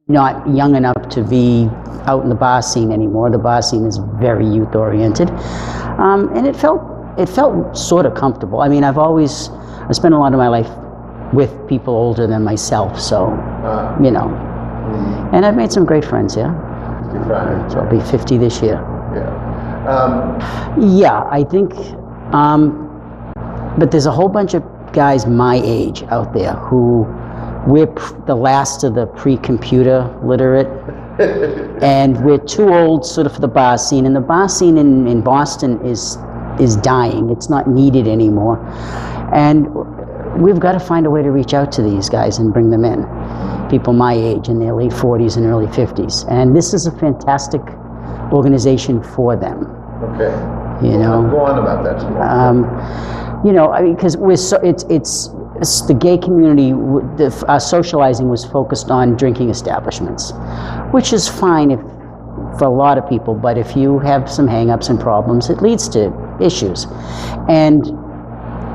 not young enough to be out in the bar scene anymore. The bar scene is very youth oriented, and it felt sort of comfortable. I mean, I spent a lot of my life with people older than myself, so you know, and I've made some great friends here. Right. So I'll be 50 this year. Yeah. Yeah, I think, but there's a whole bunch of guys my age out there who we're the last of the pre-computer literate, and we're too old sort of for the bar scene. And the bar scene in Boston is dying. It's not needed anymore, and we've got to find a way to reach out to these guys and bring them in. People my age in their late 40s and early 50s, and this is a fantastic organization for them. Okay. You know. Go on about that some more. You know, I mean, because it's the gay community. Our socializing was focused on drinking establishments, which is fine for a lot of people. But if you have some hang-ups and problems, it leads to issues. And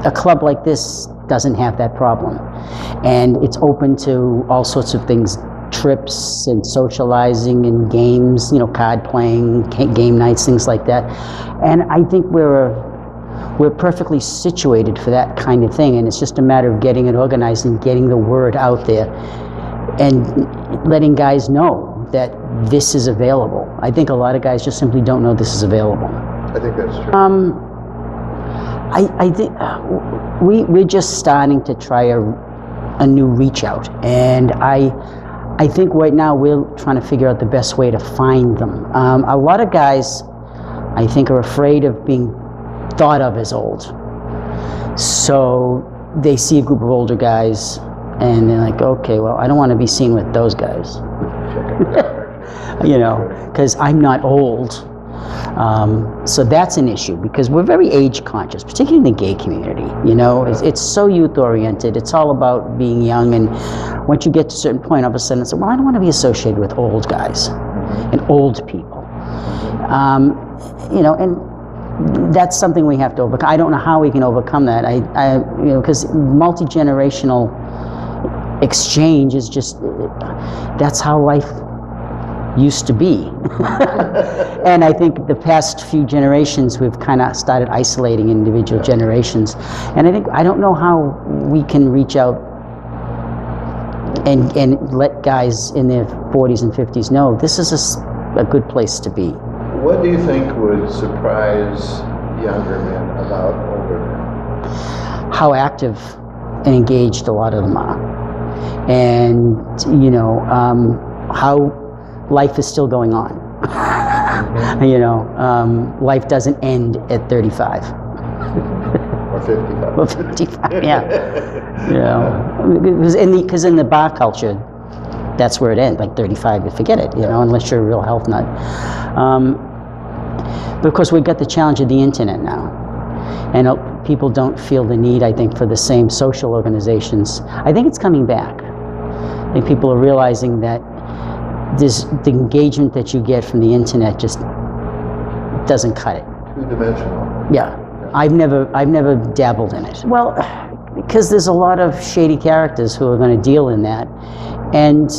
a club like this doesn't have that problem, and it's open to all sorts of things, trips and socializing and games, you know, card playing, game nights, things like that. And I think we're perfectly situated for that kind of thing, and it's just a matter of getting it organized and getting the word out there and letting guys know that this is available. I think a lot of guys just simply don't know this is available. I think that's true. I think we're just starting to try a new reach out, and I think right now we're trying to figure out the best way to find them. A lot of guys, I think, are afraid of being thought of as old, so they see a group of older guys and they're like, okay, well, I don't want to be seen with those guys. You know, because I'm not old. So that's an issue, because we're very age conscious, particularly in the gay community. You know, it's so youth oriented. It's all about being young, and once you get to a certain point, all of a sudden it's like, well, I don't want to be associated with old guys and old people. You know, and that's something we have to overcome. I don't know how we can overcome that. You know, because multi-generational exchange is just, that's how life used to be. And I think the past few generations we've kind of started isolating individual generations, and I don't know how we can reach out and let guys in their 40s and 50s know this is a good place to be. What do you think would surprise younger men about older men? How active and engaged a lot of them are, and you know, how life is still going on. You know, life doesn't end at 35. Or 55. Or 55, yeah. You know, because in the bar culture, that's where it ends, like 35, you forget it, you know, unless you're a real health nut. But of course, we've got the challenge of the internet now. And people don't feel the need, I think, for the same social organizations. I think it's coming back. I think people are realizing that the engagement that you get from the internet just doesn't cut it. Two-dimensional. Yeah. I've never dabbled in it. Well, because there's a lot of shady characters who are going to deal in that, and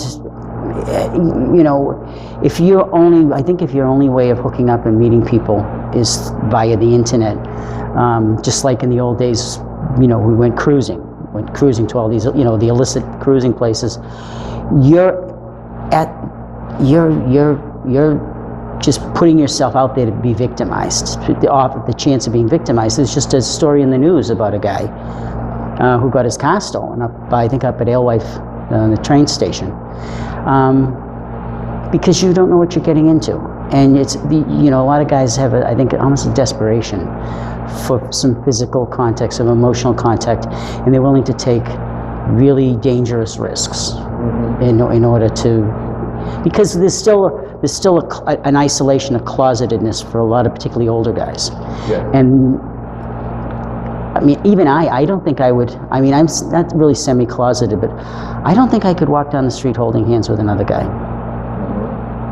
you know, if your only way of hooking up and meeting people is via the internet, just like in the old days, you know, we went cruising to all these, you know, the illicit cruising places. You're just putting yourself out there to be victimized. The chance of being victimized. There's just a story in the news about a guy who got his car stolen up at Alewife, the train station, because you don't know what you're getting into, and you know, a lot of guys have I think almost a desperation for some physical contact, some emotional contact, and they're willing to take really dangerous risks in order to, because there's still an isolation, a closetedness for a lot of particularly older guys. Yeah. And I mean, even I don't think I would, I mean, I'm not really semi-closeted, but I don't think I could walk down the street holding hands with another guy.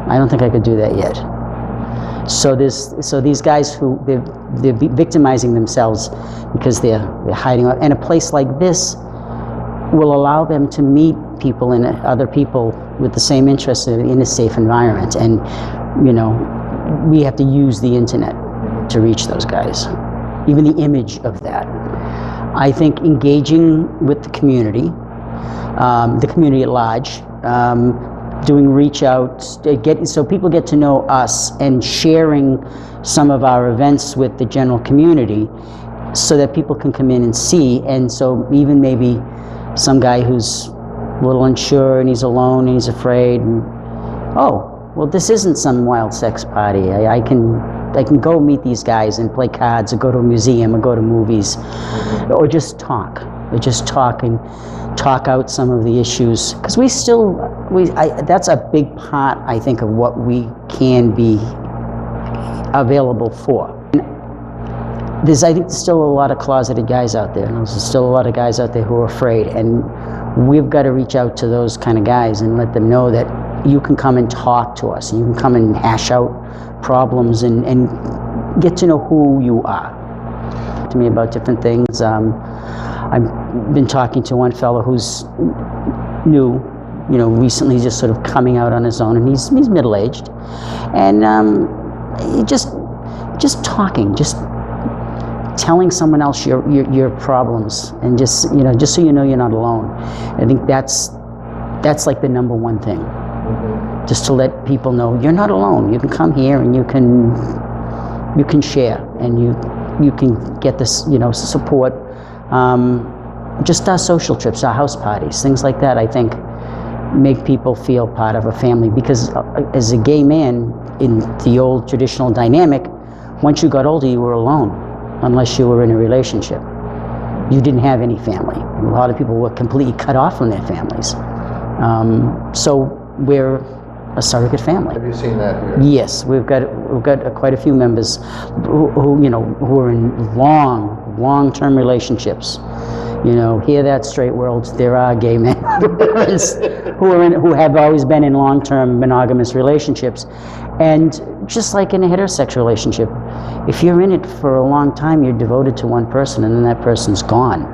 I don't think I could do that yet. So these guys who, they're victimizing themselves because they're hiding out. And a place like this will allow them to meet people and other people with the same interest in a safe environment. And, you know, we have to use the internet to reach those guys. Even the image of that. I think engaging with the community at large, doing reach outs, so people get to know us, and sharing some of our events with the general community so that people can come in and see. And so even maybe some guy who's a little unsure and he's alone and he's afraid, and oh, well, this isn't some wild sex party. I can go meet these guys and play cards, or go to a museum, or go to movies, or just talk. And talk out some of the issues, because that's a big part, I think, of what we can be available for. I think there's still a lot of closeted guys out there, and there's still a lot of guys out there who are afraid, and we've got to reach out to those kind of guys and let them know that you can come and talk to us, and you can come and hash out problems and get to know who you are. To me about different things. I've been talking to one fellow who's new, you know, recently just sort of coming out on his own, and he's middle-aged, and he just talking, just telling someone else your problems, and just so you know you're not alone. I think that's like the number one thing, just to let people know you're not alone. You can come here and you can share, and you can get this, you know, support. Just our social trips, our house parties, things like that, I think make people feel part of a family, because as a gay man in the old traditional dynamic, once you got older you were alone, unless you were in a relationship. You didn't have any family. A lot of people were completely cut off from their families. So we're a surrogate family. Have you seen that here? Yes, we've got quite a few members who are in long-term relationships. You know, hear that, straight world? There are gay men who have always been in long-term monogamous relationships, and just like in a heterosexual relationship, if you're in it for a long time, you're devoted to one person, and then that person's gone.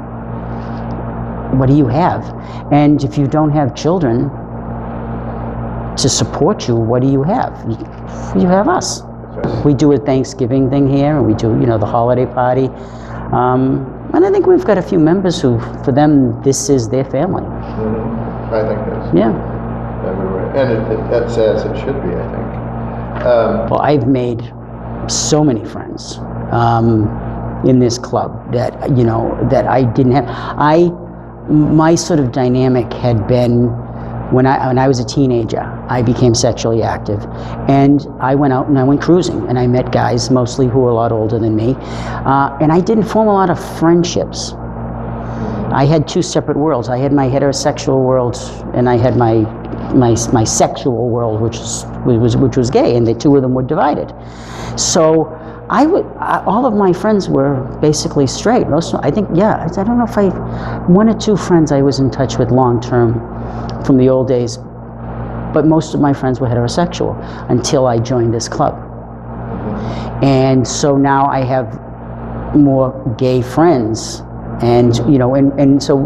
What do you have? And if you don't have children to support you, what do you have? You have us. We do a Thanksgiving thing here, and we do, you know, the holiday party. And I think we've got a few members who, for them, this is their family. I think that's everywhere. And that's as it should be, I think. Well, I've made so many friends in this club that, you know, that I didn't have. My sort of dynamic had been, when I was a teenager, I became sexually active, and I went out and I went cruising, and I met guys mostly who were a lot older than me, and I didn't form a lot of friendships. I had two separate worlds. I had my heterosexual world, and I had my sexual world, which was gay, and the two of them were divided. So all of my friends were basically straight. Most, I think, I don't know if one or two friends I was in touch with long term from the old days, but most of my friends were heterosexual until I joined this club. And so now I have more gay friends, and you know, and so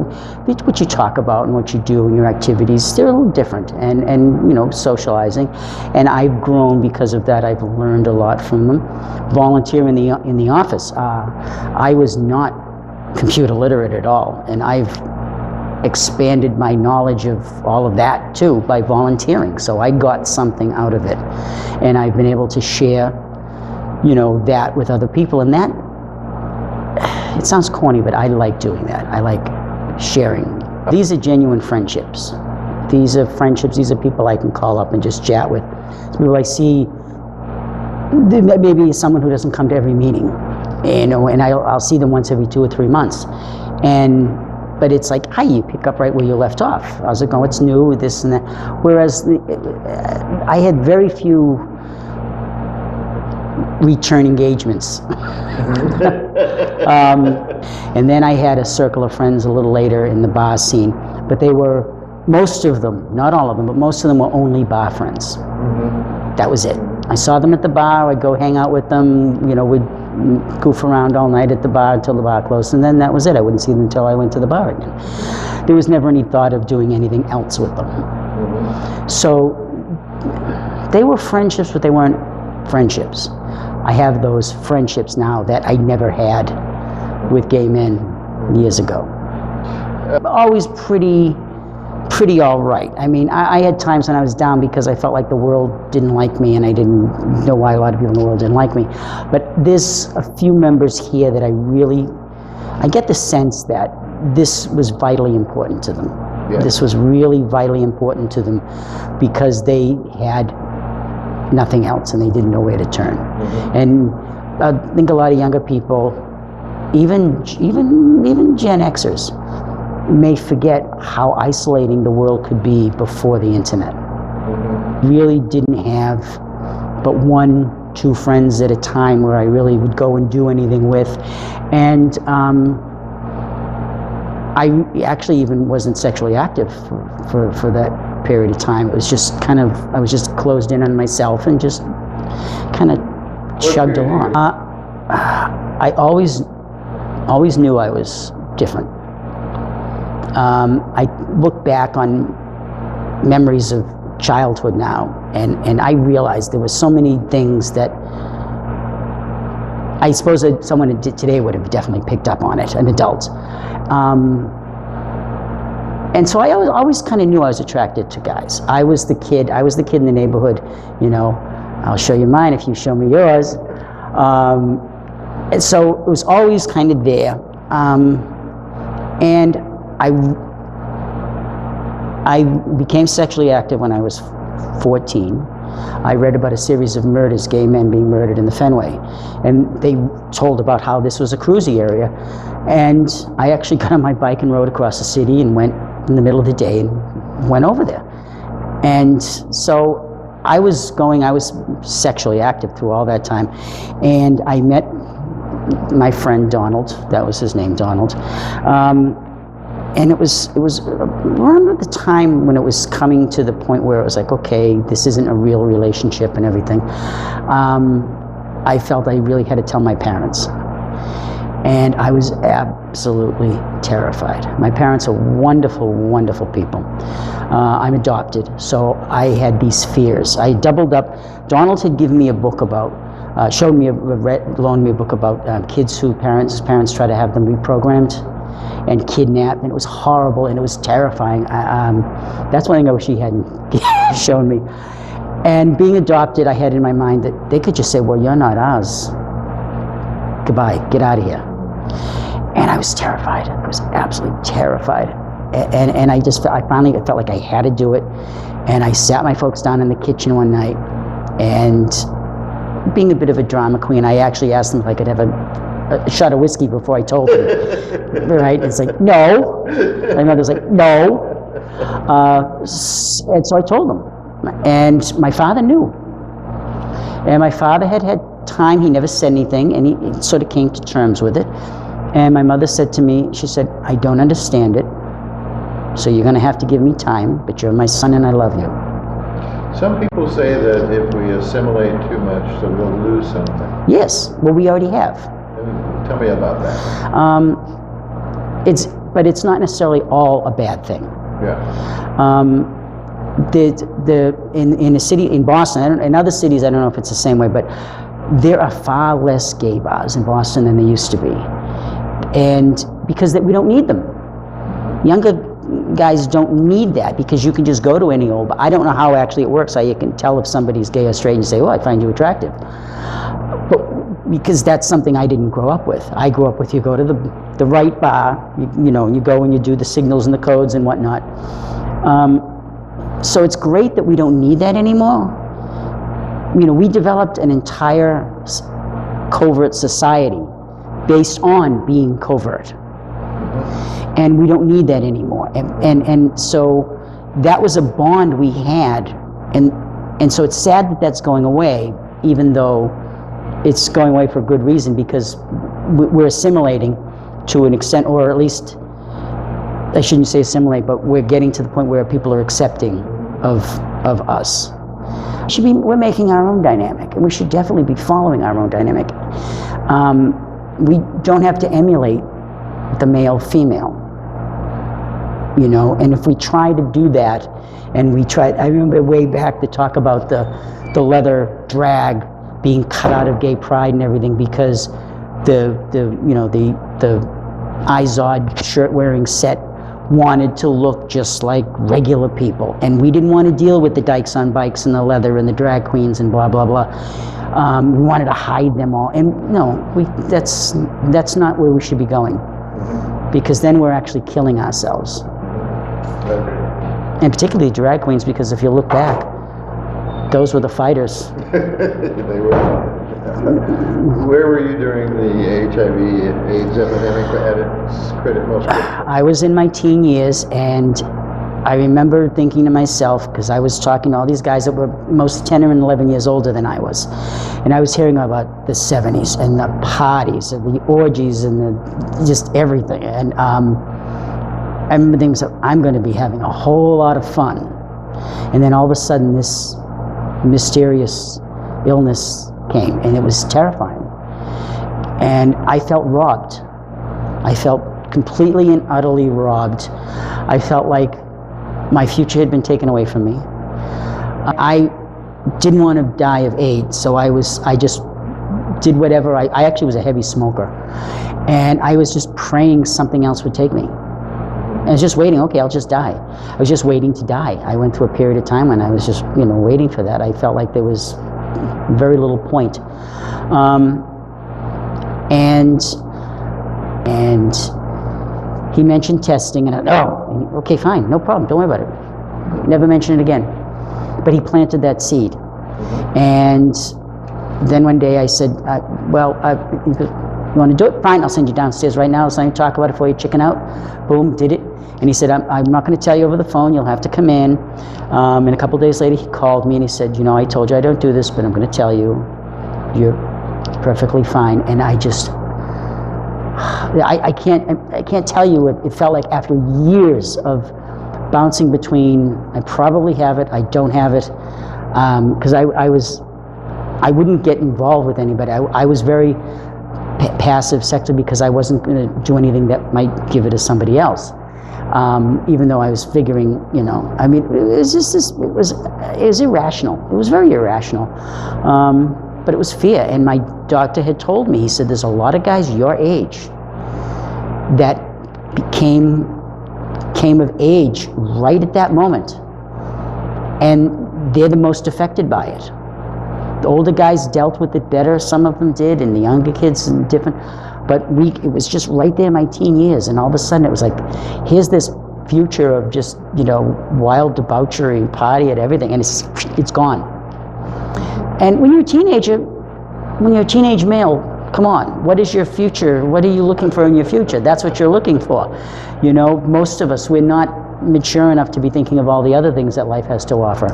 what you talk about and what you do and your activities, they're a little different, and you know, socializing, and I've grown because of that. I've learned a lot from them. Volunteer in the office. I was not computer literate at all, and I've expanded my knowledge of all of that too by volunteering. So I got something out of it, and I've been able to share, you know, that with other people. And that, it sounds corny, but I like doing that. I like sharing. These are genuine friendships. These are friendships. These are people I can call up and just chat with. People I see, maybe someone who doesn't come to every meeting, you know, and I'll see them once every 2 or 3 months, but it's like, hi, you pick up right where you left off. How's it going? What's new? This and that. Whereas I had very few return engagements. And then I had a circle of friends a little later in the bar scene, but they were, most of them, not all of them, but most of them were only bar friends. That was it. I saw them at the bar, I'd go hang out with them, you know, we'd goof around all night at the bar until the bar closed, and then that was it. I wouldn't see them until I went to the bar again. There was never any thought of doing anything else with them. So they were friendships, but they weren't friendships. I have those friendships now that I never had with gay men years ago. Always pretty all right. I mean, I had times when I was down because I felt like the world didn't like me, and I didn't know why a lot of people in the world didn't like me. But there's a few members here that I get the sense that this was vitally important to them. Yeah. This was really vitally important to them because they had nothing else and they didn't know where to turn. Mm-hmm. And I think a lot of younger people, even Gen Xers, may forget how isolating the world could be before the internet. Mm-hmm. Really didn't have but 1-2 friends at a time where I really would go and do anything with. And I actually even wasn't sexually active for that period of time. It was just I was just closed in on myself and just kind of chugged along. I always knew I was different. I look back on memories of childhood now, and I realized there were so many things that I suppose that someone today would have definitely picked up on it, an adult. And so I always kind of knew I was attracted to guys. I was the kid in the neighborhood, I'll show you mine if you show me yours. And so it was always kind of there. And I became sexually active when I was 14. I read about a series of murders, gay men being murdered in the Fenway. And they told about how this was a cruisy area. And I actually got on my bike and rode across the city and went in the middle of the day and went over there. And so I was sexually active through all that time. And I met my friend Donald, that was his name, Donald. And it was around the time when it was coming to the point where it was like, okay, this isn't a real relationship and everything. I felt I really had to tell my parents. And I was absolutely terrified. My parents are wonderful, wonderful people. I'm adopted, so I had these fears. I doubled up. Donald had given me a book about, loaned me a book about kids whose parents try to have them reprogrammed and kidnapped, and it was horrible and it was terrifying. That's one thing I wish he hadn't shown me. And being adopted, I had in my mind that they could just say, well, you're not ours. Goodbye, get out of here. And I was terrified. I was absolutely terrified. And I finally felt like I had to do it. And I sat my folks down in the kitchen one night, and being a bit of a drama queen, I actually asked them if I could have a shot of whiskey before I told them. Right? It's like, no. My mother's like, no. And so I told them. And my father knew. And my father had time. He never said anything, and he sort of came to terms with it. And my mother said to me, she said, I don't understand it, so you're going to have to give me time, but you're my son and I love you. Some people say that if we assimilate too much, that we'll lose something. Yes, well, we already have. Tell me about that. But it's not necessarily all a bad thing. Yeah. In a city, in Boston, in other cities, I don't know if it's the same way, but there are far less gay bars in Boston than there used to be. And because we don't need them. Younger guys don't need that, because you can just go to any old bar. I don't know how actually it works, how you can tell if somebody's gay or straight and say, well, I find you attractive. But because that's something I didn't grow up with. I grew up with, you go to the right bar, you go and you do the signals and the codes and whatnot. So it's great that we don't need that anymore. We developed an entire covert society based on being covert. And we don't need that anymore. And so that was a bond we had. And so it's sad that that's going away, even though it's going away for a good reason, because we're assimilating to an extent, or at least, I shouldn't say assimilate, but we're getting to the point where people are accepting of us. We're making our own dynamic, and we should definitely be following our own dynamic. We don't have to emulate the male-female. you know. And if we try to do that, and we tried, I remember way back to talk about the leather drag being cut out of gay pride and everything, because the Izod shirt wearing set wanted to look just like regular people, and we didn't want to deal with the dykes on bikes and the leather and the drag queens and blah blah blah. We wanted to hide them all, and no, that's not where we should be going, because then we're actually killing ourselves. And particularly drag queens, because if you look back, those were the fighters. They were. Where were you during the HIV/AIDS epidemic at its most critical? I was in my teen years, and I remember thinking to myself, because I was talking to all these guys that were most 10 or 11 years older than I was, and I was hearing about the 70s and the parties and the orgies and the just everything, and I remember thinking to myself, I'm going to be having a whole lot of fun. And then all of a sudden this mysterious illness came, and it was terrifying. And I felt robbed. I felt completely and utterly robbed. I felt like my future had been taken away from me. I didn't want to die of AIDS, so I just did whatever. I actually was a heavy smoker, and I was just praying something else would take me. I was just waiting, okay, I'll just die. I was just waiting to die. I went through a period of time when I was just, waiting for that. I felt like there was very little point. And he mentioned testing, and okay, fine, no problem, don't worry about it. Never mention it again. But he planted that seed. And then one day I said, he goes, you want to do it? Fine, I'll send you downstairs right now. Let's not even talk about it before you chicken out. Boom, did it. And he said, I'm not going to tell you over the phone. You'll have to come in. And a couple of days later, he called me and he said, I told you I don't do this, but I'm going to tell you, you're perfectly fine. And I just, I can't tell you. It felt like after years of bouncing between, I probably have it, I don't have it, because I wouldn't get involved with anybody. I was very passive sexually, because I wasn't going to do anything that might give it to somebody else. Even though I was figuring, it was just this, it was irrational. It was very irrational. But it was fear. And my doctor had told me, he said, there's a lot of guys your age that came of age right at that moment. And they're the most affected by it. The older guys dealt with it better, some of them did, and the younger kids and different, but it was just right there in my teen years, and all of a sudden it was like, here's this future of just, wild debauchery, party and everything, and it's gone. And when you're a teenager, when you're a teenage male, come on, what is your future? What are you looking for in your future? That's what you're looking for. Most of us, we're not mature enough to be thinking of all the other things that life has to offer.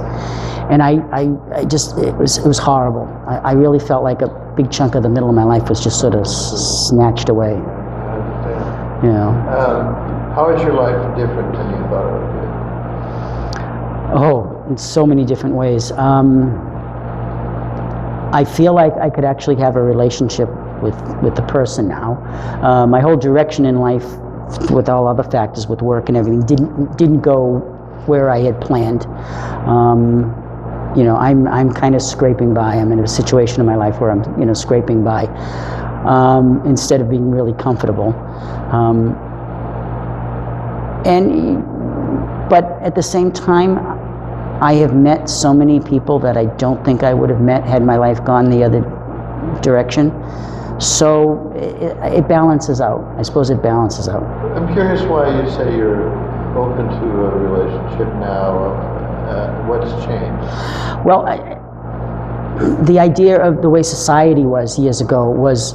And it was horrible. I really felt like a big chunk of the middle of my life was just sort of snatched away. I understand. How is your life different than you thought it would be? Oh, in so many different ways. I feel like I could actually have a relationship with the person now. My whole direction in life, with all other factors, with work and everything, didn't go where I had planned. I'm kind of scraping by. I'm in a situation in my life where I'm, scraping by, instead of being really comfortable. But at the same time, I have met so many people that I don't think I would have met had my life gone the other direction. So it balances out. I suppose it balances out. I'm curious why you say you're open to a relationship now. What's changed? Well, the idea of the way society was years ago was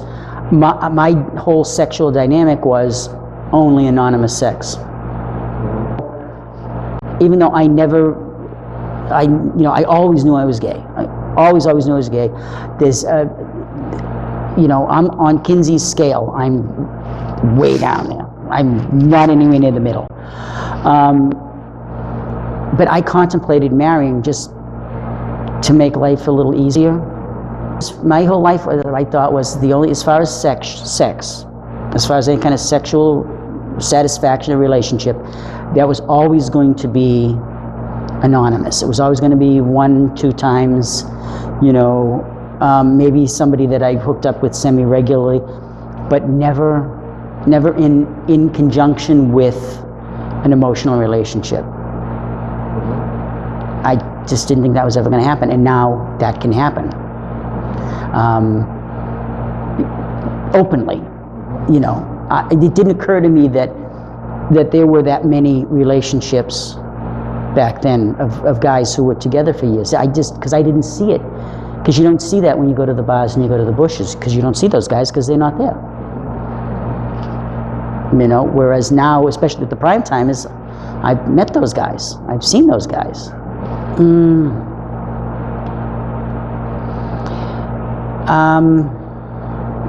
my whole sexual dynamic was only anonymous sex. Even though I always knew I was gay. I always knew I was gay. There's I'm on Kinsey's scale. I'm way down there. I'm not anywhere near the middle. But I contemplated marrying just to make life a little easier. My whole life, I thought, was the only, as far as sex, as far as any kind of sexual satisfaction or relationship, that was always going to be anonymous. It was always going to be 1-2 times, you know, maybe somebody that I hooked up with semi-regularly, but never in conjunction with an emotional relationship. I just didn't think that was ever going to happen, and now that can happen. Openly, you know. It didn't occur to me that there were that many relationships back then of guys who were together for years. Because I didn't see it. Because you don't see that when you go to the bars and you go to the bushes, because you don't see those guys because they're not there. You know, whereas now, especially at the prime timers, I've met those guys. I've seen those guys.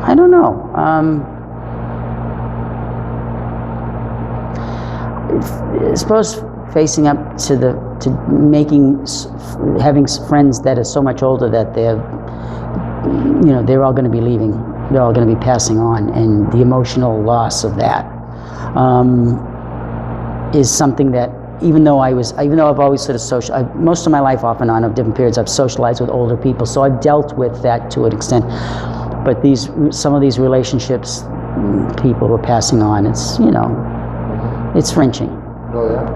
I don't know. I suppose facing up to having friends that are so much older that they're all going to be leaving. They're all going to be passing on, and the emotional loss of that is something that even though I've always sort of most of my life off and on of different periods, I've socialized with older people, so I've dealt with that to an extent. But some of these relationships, people who are passing on, it's, you know, it's wrenching. Oh yeah.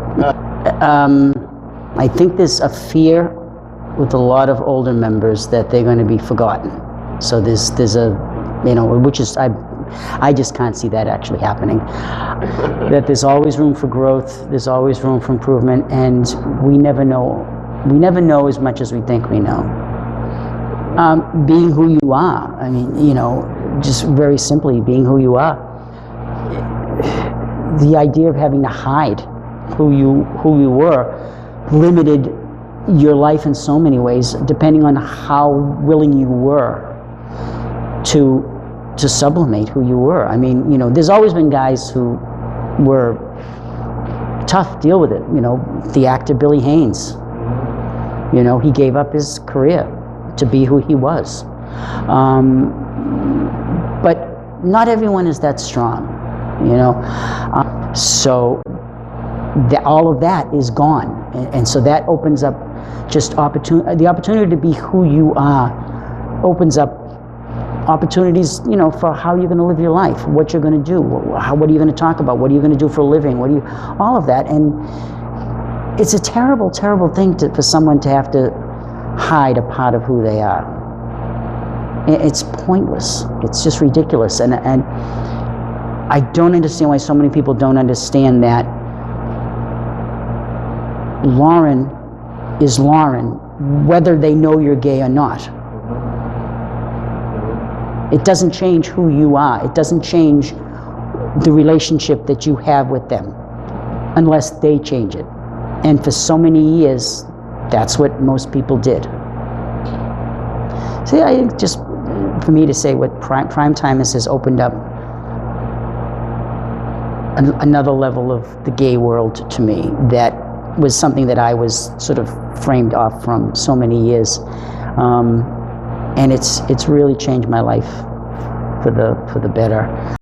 I think there's a fear with a lot of older members that they're going to be forgotten. So there's a, you know, which is I just can't see that actually happening. That there's always room for growth, there's always room for improvement, and we never know as much as we think we know. Being who you are, I mean, you know, just very simply being who you are. The idea of having to hide who you were limited your life in so many ways, depending on how willing you were to sublimate who you were. I mean, you know, there's always been guys who were tough, deal with it. You know, the actor Billy Haynes, you know, he gave up his career to be who he was. But not everyone is that strong, you know. So all of that is gone. And so that opens up just the opportunity to be who you are, opens up opportunities, you know, for how you're going to live your life, what you're going to do, what are you going to talk about, what are you going to do for a living, all of that. And it's a terrible, terrible thing for someone to have to hide a part of who they are. It's pointless. It's just ridiculous. And I don't understand why so many people don't understand that Lauren is Lauren, whether they know you're gay or not. It doesn't change who you are. It doesn't change the relationship that you have with them unless they change it. And for so many years, that's what most people did. So yeah, just for me to say what Prime Timers has opened up another level of the gay world to me that was something that I was sort of framed off from so many years. And it's really changed my life for the better.